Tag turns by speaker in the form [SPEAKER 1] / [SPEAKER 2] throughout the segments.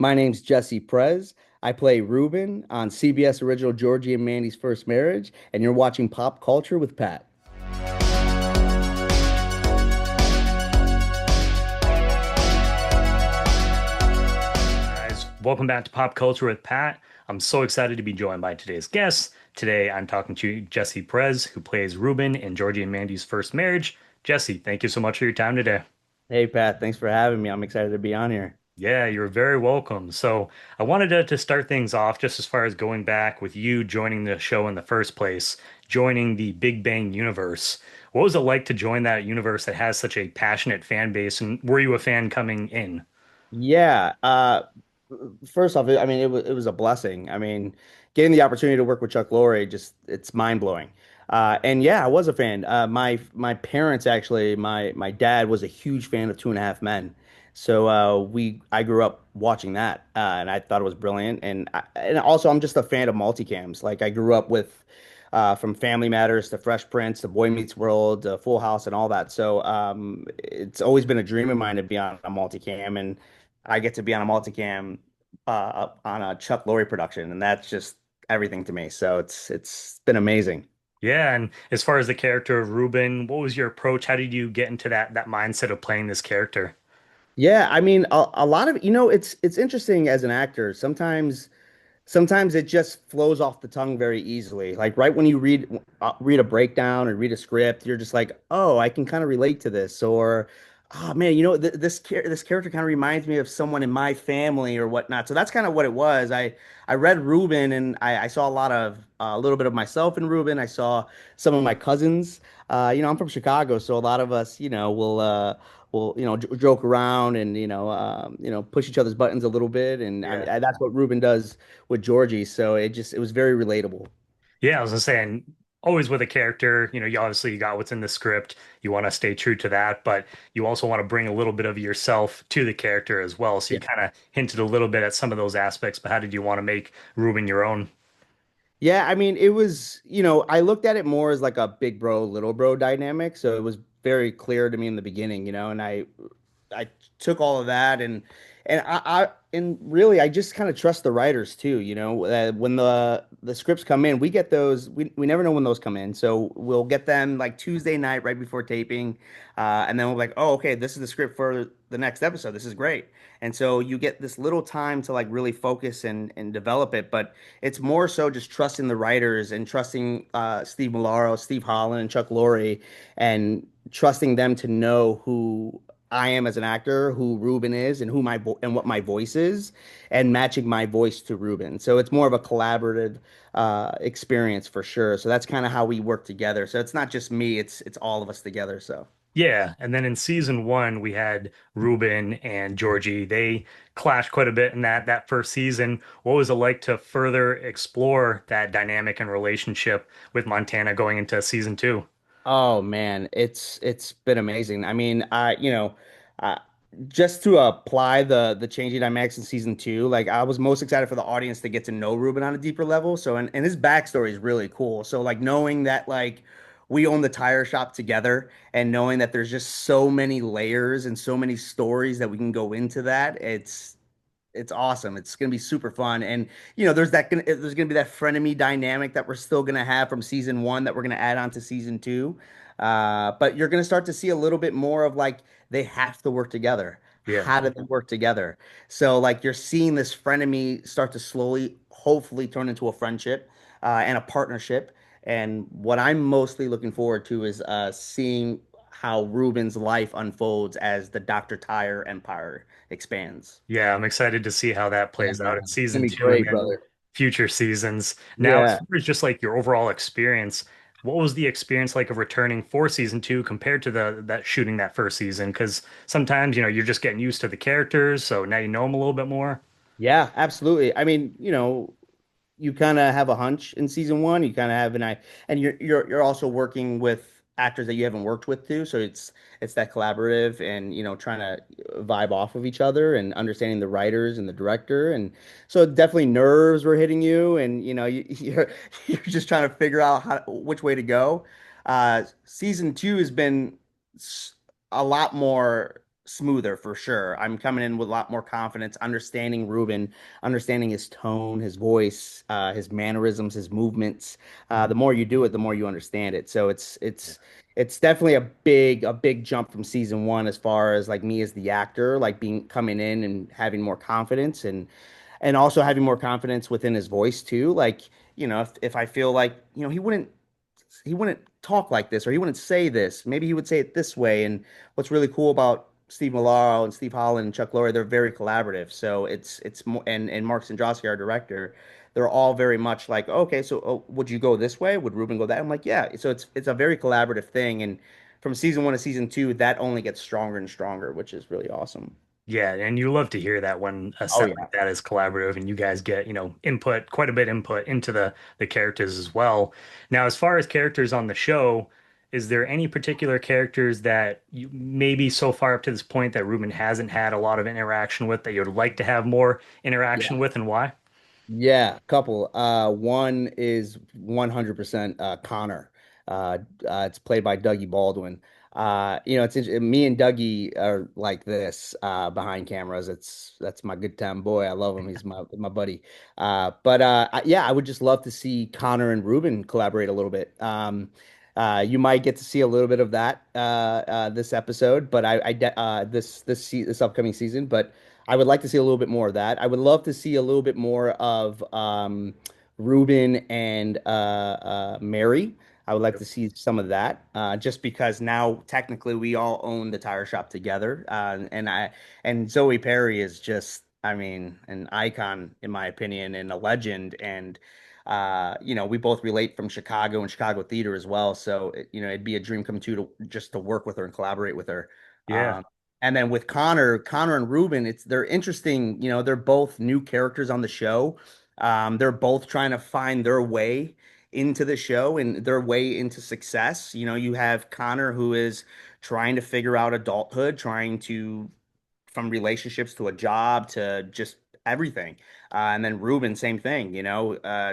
[SPEAKER 1] My name's Jessie Prez. I play Ruben on CBS original Georgie and Mandy's First Marriage, and you're watching Pop Culture with Pat.
[SPEAKER 2] Guys, welcome back to Pop Culture with Pat. I'm so excited to be joined by today's guest. Today, I'm talking to Jessie Prez, who plays Ruben in Georgie and Mandy's First Marriage. Jessie, thank you so much for your time today.
[SPEAKER 1] Hey, Pat, thanks for having me. I'm excited to be on here.
[SPEAKER 2] Yeah, you're very welcome. So, I wanted to start things off just as far as going back with you joining the show in the first place, joining the Big Bang universe. What was it like to join that universe that has such a passionate fan base? And were you a fan coming in?
[SPEAKER 1] Yeah, first off, I mean, it was a blessing. I mean, getting the opportunity to work with Chuck Lorre, just it's mind blowing. And yeah, I was a fan. My parents actually, my dad was a huge fan of Two and a Half Men, so I grew up watching that, and I thought it was brilliant. And also I'm just a fan of multicams. Like I grew up with. From Family Matters to Fresh Prince to Boy Meets World to Full House and all that. So it's always been a dream of mine to be on a multicam, and I get to be on a multicam on a Chuck Lorre production, and that's just everything to me. So it's been amazing.
[SPEAKER 2] Yeah, and as far as the character of Ruben, what was your approach? How did you get into that mindset of playing this character?
[SPEAKER 1] Yeah, I mean a lot of it's interesting as an actor. Sometimes it just flows off the tongue very easily. Like right when you read a breakdown or read a script, you're just like, "Oh, I can kind of relate to this," or "Oh man, this character kind of reminds me of someone in my family or whatnot." So that's kind of what it was. I read Ruben and I saw a little bit of myself in Ruben. I saw some of my cousins. I'm from Chicago, so a lot of us, will joke around and push each other's buttons a little bit, and
[SPEAKER 2] Yeah.
[SPEAKER 1] that's what Ruben does with Georgie. So it was very relatable.
[SPEAKER 2] Yeah, I was just saying, always with a character, you obviously you got what's in the script. You want to stay true to that, but you also want to bring a little bit of yourself to the character as well. So you
[SPEAKER 1] Yeah.
[SPEAKER 2] kind of hinted a little bit at some of those aspects, but how did you want to make Ruben your own?
[SPEAKER 1] Yeah, I mean, it was, I looked at it more as like a big bro, little bro dynamic. So it was very clear to me in the beginning, and I took all of that and really I just kind of trust the writers too. When the scripts come in, we get those. We never know when those come in, so we'll get them like Tuesday night right before taping, and then we're like, oh, okay, this is the script for the next episode. This is great, and so you get this little time to like really focus and develop it. But it's more so just trusting the writers and trusting Steve Milaro, Steve Holland, and Chuck Lorre, and trusting them to know who I am as an actor, who Ruben is, and and what my voice is, and matching my voice to Ruben. So it's more of a collaborative experience for sure. So that's kind of how we work together. So it's not just me; it's all of us together. So.
[SPEAKER 2] Yeah, and then in season one we had Ruben and Georgie. They clashed quite a bit in that first season. What was it like to further explore that dynamic and relationship with Montana going into season two?
[SPEAKER 1] Oh man, it's been amazing. I mean, uh, just to apply the changing dynamics in season two, like I was most excited for the audience to get to know Ruben on a deeper level. So, and his backstory is really cool. So, like knowing that like we own the tire shop together, and knowing that there's just so many layers and so many stories that we can go into that, it's awesome. It's gonna be super fun, and there's gonna be that frenemy dynamic that we're still gonna have from season one that we're gonna add on to season two. But you're gonna start to see a little bit more of like they have to work together.
[SPEAKER 2] Yeah.
[SPEAKER 1] How do they work together? So like you're seeing this frenemy start to slowly, hopefully, turn into a friendship and a partnership. And what I'm mostly looking forward to is seeing how Ruben's life unfolds as the Dr. Tire empire expands.
[SPEAKER 2] Yeah, I'm excited to see how that
[SPEAKER 1] Yeah,
[SPEAKER 2] plays out in
[SPEAKER 1] man. It's gonna
[SPEAKER 2] season
[SPEAKER 1] be
[SPEAKER 2] two and
[SPEAKER 1] great,
[SPEAKER 2] then
[SPEAKER 1] brother.
[SPEAKER 2] future seasons. Now, as
[SPEAKER 1] Yeah.
[SPEAKER 2] far as just like your overall experience, what was the experience like of returning for season two compared to the that shooting that first season? Because sometimes, you're just getting used to the characters, so now you know them a little bit more.
[SPEAKER 1] Yeah, absolutely. I mean, you kind of have a hunch in season one. You kind of have an eye, and you're also working with actors that you haven't worked with too. So it's that collaborative and trying to vibe off of each other and understanding the writers and the director. And so definitely nerves were hitting you, and you're just trying to figure out which way to go. Season two has been a lot more. smoother for sure. I'm coming in with a lot more confidence, understanding Ruben, understanding his tone, his voice, his mannerisms, his movements. The more you do it, the more you understand it. So it's definitely a big jump from season one as far as like me as the actor, like being coming in and having more confidence and also having more confidence within his voice too. Like, if I feel like, he wouldn't talk like this or he wouldn't say this. Maybe he would say it this way. And what's really cool about Steve Milaro and Steve Holland and Chuck Lorre, they're very collaborative. So it's more and Mark Sandrasky, our director, they're all very much like, okay, so would you go this way? Would Ruben go that? I'm like, yeah. So it's a very collaborative thing. And from season one to season two, that only gets stronger and stronger, which is really awesome.
[SPEAKER 2] Yeah, and you love to hear that when a
[SPEAKER 1] Oh
[SPEAKER 2] set
[SPEAKER 1] yeah.
[SPEAKER 2] like that is collaborative and you guys get, input, quite a bit input into the characters as well. Now, as far as characters on the show, is there any particular characters that you maybe so far up to this point that Ruben hasn't had a lot of interaction with that you would like to have more interaction with and why?
[SPEAKER 1] Yeah, couple. One is 100% Connor. It's played by Dougie Baldwin. Me and Dougie are like this behind cameras. That's my good time boy. I love him. He's my buddy. Yeah, I would just love to see Connor and Ruben collaborate a little bit. You might get to see a little bit of that this episode, but this upcoming season. But I would like to see a little bit more of that. I would love to see a little bit more of Ruben and Mary. I would like to see some of that, just because now technically we all own the tire shop together, and Zoe Perry is just, I mean, an icon in my opinion and a legend, and we both relate from Chicago and Chicago theater as well, so it'd be a dream come true to just to work with her and collaborate with her.
[SPEAKER 2] Yeah.
[SPEAKER 1] Um, and then with Connor and Ruben, they're interesting. They're both new characters on the show. They're both trying to find their way into the show and their way into success. You have Connor who is trying to figure out adulthood, trying to from relationships to a job to just everything. And then Ruben, same thing,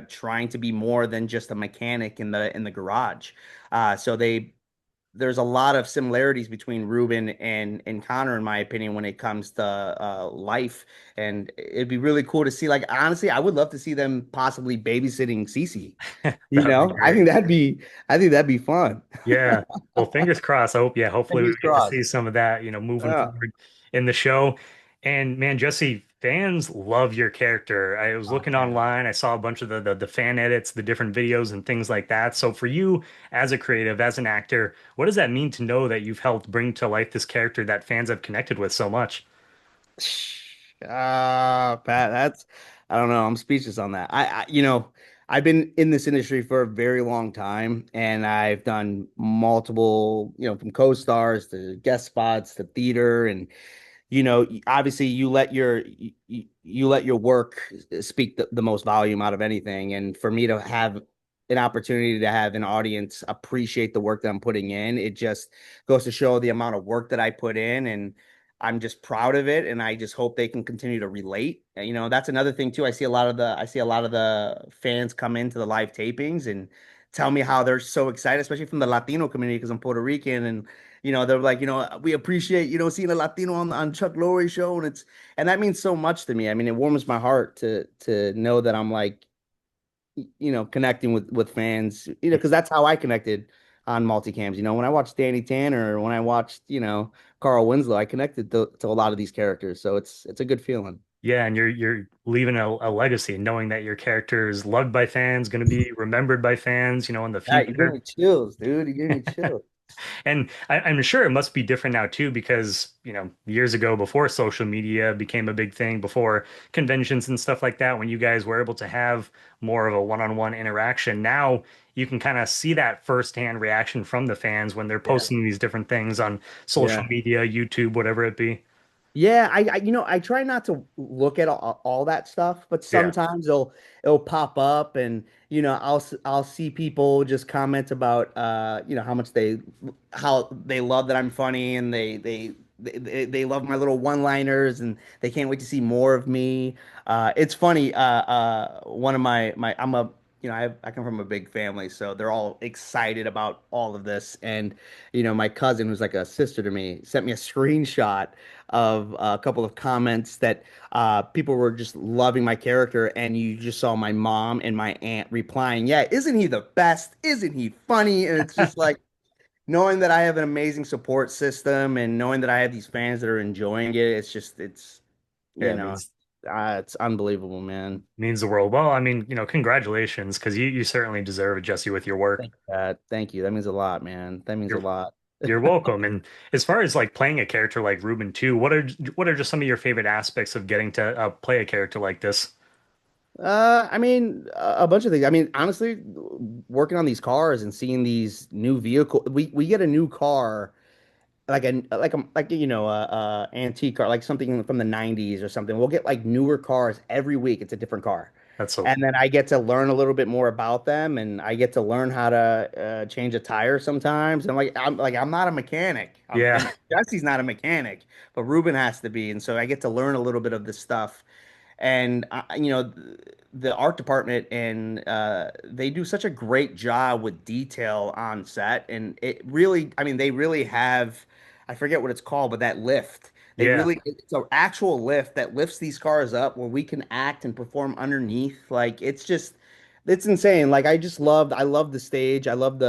[SPEAKER 1] trying to be more than just a mechanic in the garage. So there's a lot of similarities between Ruben and Connor, in my opinion, when it comes to life. And it'd be really cool to see. Like honestly, I would love to see them possibly babysitting Cece.
[SPEAKER 2] That would be
[SPEAKER 1] I
[SPEAKER 2] great.
[SPEAKER 1] think that'd be fun.
[SPEAKER 2] Yeah. Well, fingers crossed. I hope, yeah, hopefully we
[SPEAKER 1] Fingers
[SPEAKER 2] get to see
[SPEAKER 1] crossed.
[SPEAKER 2] some of that, moving
[SPEAKER 1] Yeah.
[SPEAKER 2] forward in the show. And man, Jesse, fans love your character. I was
[SPEAKER 1] Oh
[SPEAKER 2] looking
[SPEAKER 1] yeah.
[SPEAKER 2] online, I saw a bunch of the fan edits, the different videos and things like that. So for you as a creative, as an actor, what does that mean to know that you've helped bring to life this character that fans have connected with so much?
[SPEAKER 1] Pat, I don't know. I'm speechless on that. I've been in this industry for a very long time and I've done multiple, from co-stars to guest spots to theater and obviously you let your work speak the most volume out of anything. And for me to have an opportunity to have an audience appreciate the work that I'm putting in, it just goes to show the amount of work that I put in. And I'm just proud of it. And I just hope they can continue to relate. That's another thing too. I see a lot of the fans come into the live tapings and tell me how they're so excited, especially from the Latino community because I'm Puerto Rican and they're like, we appreciate, seeing a Latino on Chuck Lorre show, and that means so much to me. I mean, it warms my heart to know that I'm like, connecting with fans, because that's how I connected on multicams. When I watched Danny Tanner, or when I watched, Carl Winslow, I connected to a lot of these characters. So it's a good feeling.
[SPEAKER 2] Yeah, and you're leaving a legacy, knowing that your character is loved by fans, going to be remembered by fans, in the
[SPEAKER 1] Yeah, you gave
[SPEAKER 2] future.
[SPEAKER 1] me chills, dude. You gave me chills.
[SPEAKER 2] And I'm sure it must be different now too, because, years ago, before social media became a big thing, before conventions and stuff like that, when you guys were able to have more of a one-on-one interaction, now you can kind of see that firsthand reaction from the fans when they're
[SPEAKER 1] Yeah.
[SPEAKER 2] posting these different things on social
[SPEAKER 1] Yeah.
[SPEAKER 2] media, YouTube, whatever it be.
[SPEAKER 1] Yeah, I try not to look at all that stuff, but
[SPEAKER 2] Yeah.
[SPEAKER 1] sometimes it'll pop up, and I'll see people just comment about how they love that I'm funny, and they love my little one-liners, and they can't wait to see more of me. It's funny. One of my I come from a big family, so they're all excited about all of this. And my cousin, who's like a sister to me, sent me a screenshot of a couple of comments that people were just loving my character, and you just saw my mom and my aunt replying, "Yeah, isn't he the best? Isn't he funny?" And it's just like knowing that I have an amazing support system and knowing that I have these fans that are enjoying it. You
[SPEAKER 2] Yeah, it
[SPEAKER 1] know, it's unbelievable, man.
[SPEAKER 2] means the world. Well, I mean, congratulations, because you certainly deserve it, Jesse, with your work.
[SPEAKER 1] Thank you. That means a lot, man. That means a
[SPEAKER 2] You're
[SPEAKER 1] lot.
[SPEAKER 2] you're welcome. And as far as like playing a character like Ruben too, what are just some of your favorite aspects of getting to play a character like this?
[SPEAKER 1] I mean, a bunch of things. I mean, honestly, working on these cars and seeing these new vehicle, we get a new car like a antique car, like something from the 90s or something. We'll get like newer cars every week. It's a different car.
[SPEAKER 2] That's so
[SPEAKER 1] And then I get to learn a little bit more about them, and I get to learn how to change a tire sometimes. And I'm not a mechanic.
[SPEAKER 2] yeah,
[SPEAKER 1] And Jesse's not a mechanic, but Ruben has to be. And so I get to learn a little bit of this stuff. And the art department and they do such a great job with detail on set, and it really, I mean, they really have, I forget what it's called, but that lift.
[SPEAKER 2] yeah.
[SPEAKER 1] It's an actual lift that lifts these cars up where we can act and perform underneath. Like it's insane. Like I love the stage. I love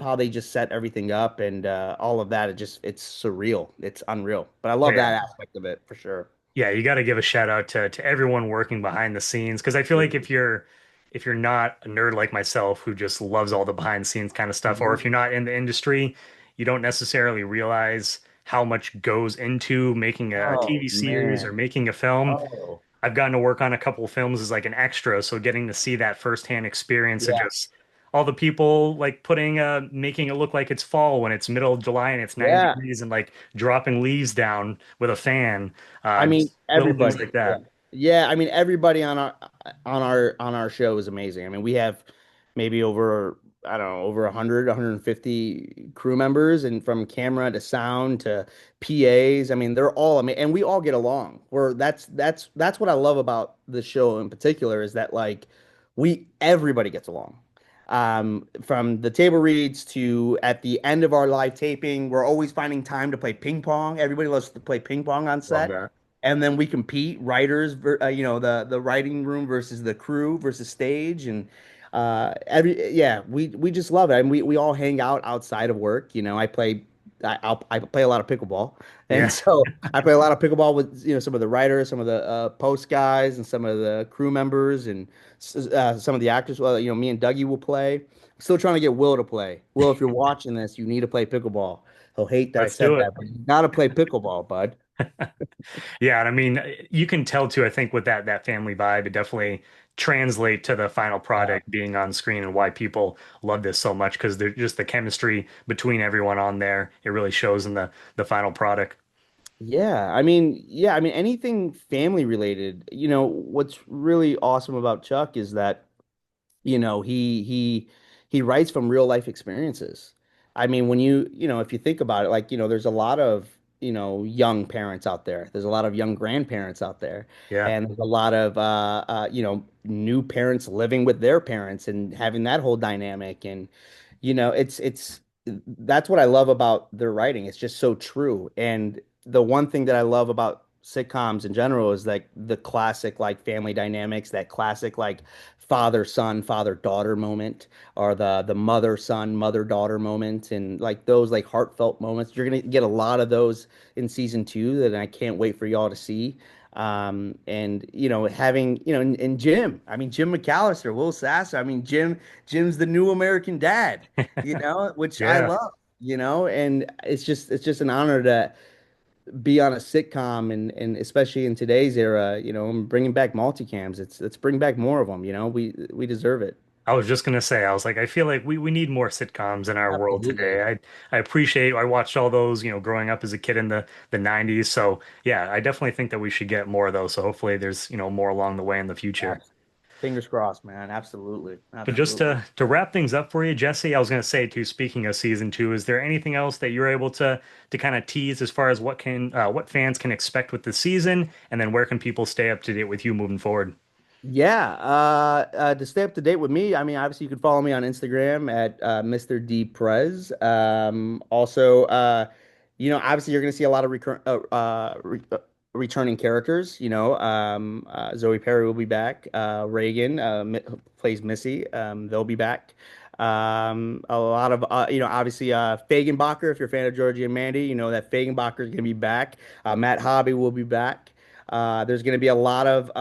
[SPEAKER 1] how they just set everything up and all of that. It's surreal. It's unreal. But I
[SPEAKER 2] Oh
[SPEAKER 1] love
[SPEAKER 2] yeah.
[SPEAKER 1] that aspect of it for sure.
[SPEAKER 2] Yeah, you got to give a shout out to everyone working behind the scenes because I feel like if you're not a nerd like myself who just loves all the behind the scenes kind of stuff, or if
[SPEAKER 1] Mhm.
[SPEAKER 2] you're not in the industry, you don't necessarily realize how much goes into making a
[SPEAKER 1] Oh
[SPEAKER 2] TV series or
[SPEAKER 1] man.
[SPEAKER 2] making a film.
[SPEAKER 1] Oh.
[SPEAKER 2] I've gotten to work on a couple of films as like an extra, so getting to see that firsthand experience of
[SPEAKER 1] Yeah.
[SPEAKER 2] just all the people like putting making it look like it's fall when it's middle of July and it's 90
[SPEAKER 1] Yeah.
[SPEAKER 2] degrees and like dropping leaves down with a fan.
[SPEAKER 1] I mean,
[SPEAKER 2] Just little things
[SPEAKER 1] everybody.
[SPEAKER 2] like
[SPEAKER 1] Yeah.
[SPEAKER 2] that.
[SPEAKER 1] Yeah, I mean everybody on our show is amazing. I mean, we have maybe over I don't know, over 100, 150 crew members and from camera to sound to PAs. I mean, they're all amazing and we all get along. That's what I love about the show in particular is that like we everybody gets along. From the table reads to at the end of our live taping, we're always finding time to play ping pong. Everybody loves to play ping pong on
[SPEAKER 2] Love
[SPEAKER 1] set.
[SPEAKER 2] that.
[SPEAKER 1] And then we compete, the writing room versus the crew versus stage, and we just love it. And we all hang out outside of work. I play a lot of pickleball, and
[SPEAKER 2] Yeah,
[SPEAKER 1] so I play a lot of pickleball with some of the writers, some of the post guys, and some of the crew members, and some of the actors. Well, me and Dougie will play. I'm still trying to get Will to play. Will, if you're watching this, you need to play pickleball. He'll hate that I
[SPEAKER 2] let's
[SPEAKER 1] said
[SPEAKER 2] do it.
[SPEAKER 1] that, but you got to play pickleball, bud.
[SPEAKER 2] Yeah, and I mean, you can tell too, I think with that family vibe, it definitely translate to the final
[SPEAKER 1] Yeah.
[SPEAKER 2] product being on screen and why people love this so much because they're just the chemistry between everyone on there. It really shows in the final product.
[SPEAKER 1] Yeah, I mean anything family related. What's really awesome about Chuck is that he writes from real life experiences. I mean, if you think about it, like, there's a lot of, young parents out there. There's a lot of young grandparents out there.
[SPEAKER 2] Yeah.
[SPEAKER 1] And there's a lot of new parents living with their parents and having that whole dynamic. And, it's that's what I love about their writing. It's just so true. And the one thing that I love about sitcoms in general is like the classic like family dynamics, that classic like father son, father daughter moment, or the mother son, mother daughter moment, and like those like heartfelt moments. You're gonna get a lot of those in season two that I can't wait for y'all to see. And having and Jim, I mean Jim McAllister, Will Sasso, I mean Jim's the new American dad, which I
[SPEAKER 2] Yeah.
[SPEAKER 1] love, and it's just an honor to be on a sitcom and especially in today's era, and bringing back multicams. Let's bring back more of them, we deserve it.
[SPEAKER 2] I was just gonna say, I was like, I feel like we need more sitcoms in our world
[SPEAKER 1] Absolutely.
[SPEAKER 2] today. I appreciate I watched all those, growing up as a kid in the 90s. So yeah, I definitely think that we should get more of those. So hopefully there's, more along the way in the future.
[SPEAKER 1] Abs- Fingers crossed, man. Absolutely.
[SPEAKER 2] But just
[SPEAKER 1] Absolutely.
[SPEAKER 2] to wrap things up for you, Jesse, I was gonna say too, speaking of season two, is there anything else that you're able to kind of tease as far as what fans can expect with the season, and then where can people stay up to date with you moving forward?
[SPEAKER 1] Yeah, to stay up to date with me, I mean, obviously you can follow me on Instagram at Mr. D Prez. Also, obviously you're going to see a lot of returning characters. Zoe Perry will be back. Reagan, who plays Missy. They'll be back. A lot of, obviously Fagenbacher. If you're a fan of Georgie and Mandy, you know that Fagenbacher is going to be back. Matt Hobby will be back. There's going to be a lot of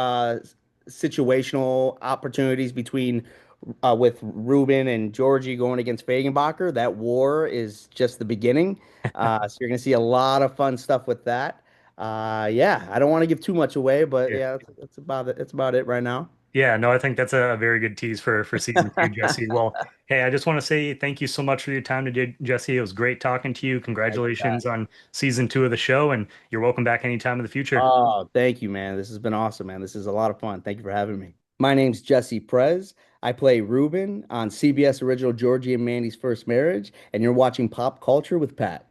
[SPEAKER 1] situational opportunities between with Ruben and Georgie going against Fagenbacher. That war is just the beginning. So you're going to see a lot of fun stuff with that. Yeah, I don't want to give too much away, but
[SPEAKER 2] Yeah.
[SPEAKER 1] yeah, that's about it. That's about it right now.
[SPEAKER 2] Yeah, no, I think that's a very good tease for season two, Jesse. Well, hey, I just want to say thank you so much for your time today, Jesse. It was great talking to you.
[SPEAKER 1] Thank you, Pat.
[SPEAKER 2] Congratulations on season two of the show, and you're welcome back anytime in the future.
[SPEAKER 1] Oh, thank you, man. This has been awesome, man. This is a lot of fun. Thank you for having me. My name's Jessie Prez. I play Ruben on CBS original Georgie and Mandy's First Marriage, and you're watching Pop Culture with Pat.